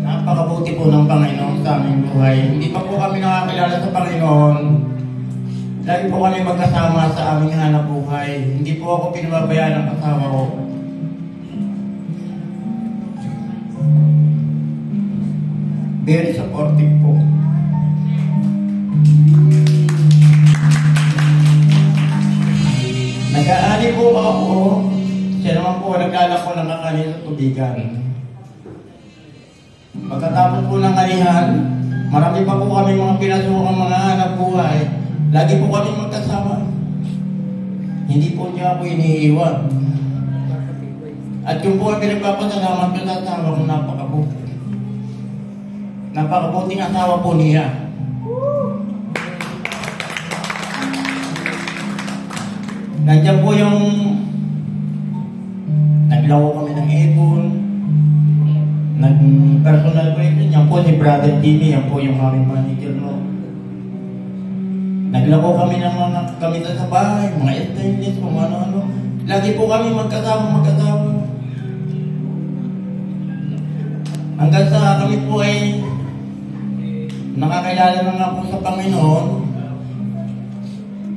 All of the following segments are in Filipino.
Napakabuti po ng Panginoon sa aming buhay. Hindi pa po kami nakakilala sa Panginoon. Lagi po kami magkasama sa aming hanap buhay. Hindi po ako pinababayaan ng asawa ko. Very supportive po. Nag-aani po ako. Siya naman po naglalak ko ng kakanin sa tubigan. Pagkatapos po ng kanihan, marami pa po kami mga pinasukang mga hanap buhay. Lagi po kami magkasama. Hindi po niya ako iniiwan. At yung po ang pinagpapasalamat ko sa asawa ko, napakabuti. Napakabuting asawa po niya. Nandiyan po yung naglawo kami ng ipon, nag-personal question. Yan po si Brother Jimmy, yan po yung aming manager, no? Naglako kami ng mga kamitan sa bahay, mga stainless, kung ano-ano. Lagi po kami magkasama. Hanggang sa kami po ay nakakilala na nga po sa Panginoon.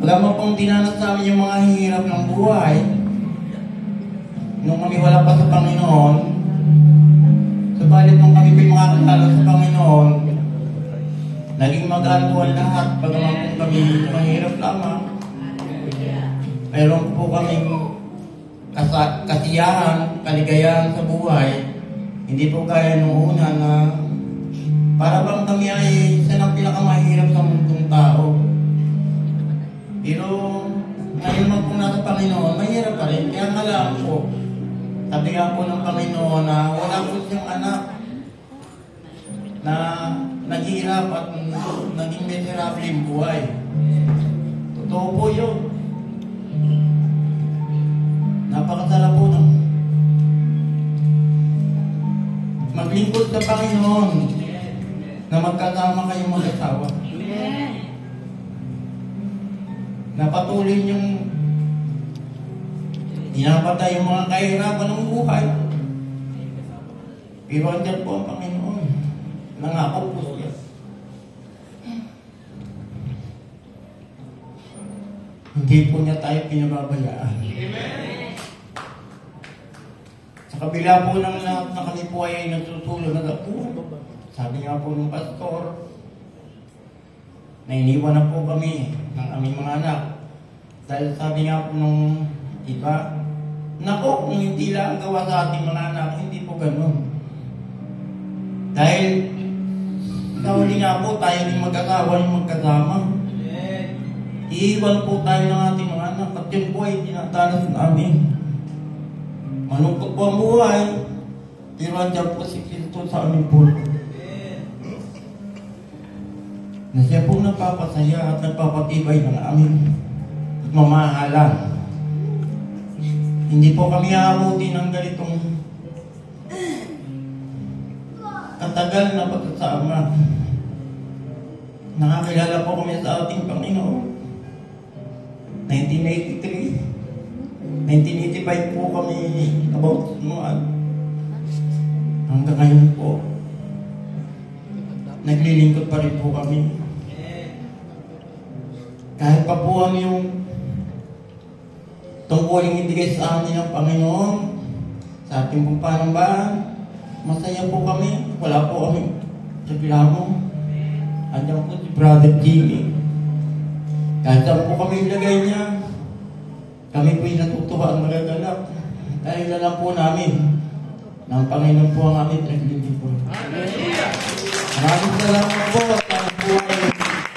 Wala mo pong dinanas namin yung mga hirap ng buhay. Nung kami wala pa sa Panginoon, subalit nung kami po makakilala sa Panginoon, naging magaan po ang lahat. Pagkaman po kami mahirap lamang, mayroon po kaming kasiyahan, kaligayahan sa buhay. Hindi po kaya nung una na para bang kami ay isa ng pinakamahirap sa mundong tao. Pero ngayon man po nasa Panginoon, mahirap pa rin. Kaya nga lang po, sabi nga po ng Panginoon na wala po siyang anak na naghihirap at naging miserable yung buhay. Totoo po yun. Napakasarap po ng maglingkod sa Panginoon na magkasama kayong mag-asawa. Napatuloy yung dinapatay yung mga kahirapan ng buhay. Pero andyan po ang Panginoon. Nangako po siya. Hindi po niya tayo pinababayaan. Sa kabila po ng lahat na kami po ay nagsusulo na po. Sabi nga po ng pastor, na iniwan na po kami ng aming mga anak. Dahil sabi nga po nung iba, nako, kung hindi lang gawa sa ating mga anak, hindi po ganun. Dahil sa huli nga po, tayo din mag-asawa yung magkasama. Iiwan po tayo ng ating mga anak at yun po ay tinatalas namin. Malungkot po ang buhay, pero andyan po si Kristo sa aming puso. Na siya po nagpapasaya at nagpapatibay ng aming mamahalan. Hindi po kami aabuti ng ganitong katagal na pagkasama. Nakakilala po kami sa ating Panginoon. 1983. 1985 po kami about noon. Hanggang ngayon po, naglilingkod pa rin po kami. Kahit pa po ano yung tungkuling ibigay sa amin ng Panginoon, sa ating pong panambahan, masaya po kami. Wala po kami reklamo. Andiyan po si Brother Jimmy. Kahit saan po kami ilagay niya, kami po'y natutuwa at magagalak. Dahil na lang po namin ng Panginoon po ang aming naglilingkod. Maraming salamat po.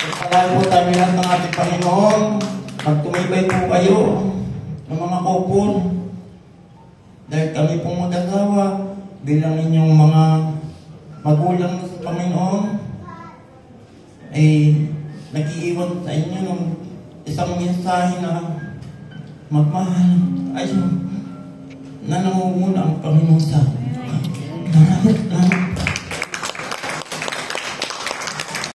Salamat po tayo lahat ng ating Panginoon. Magtumaybay po kayo ng mga couple. Dahil kami pong mag-asawa bilang inyong mga magulang sa Panginoon ay nag-iiwan sa inyo ng isang mensahe na magmahal ay na nangunguna ang Panginoon sa amin. Salamat.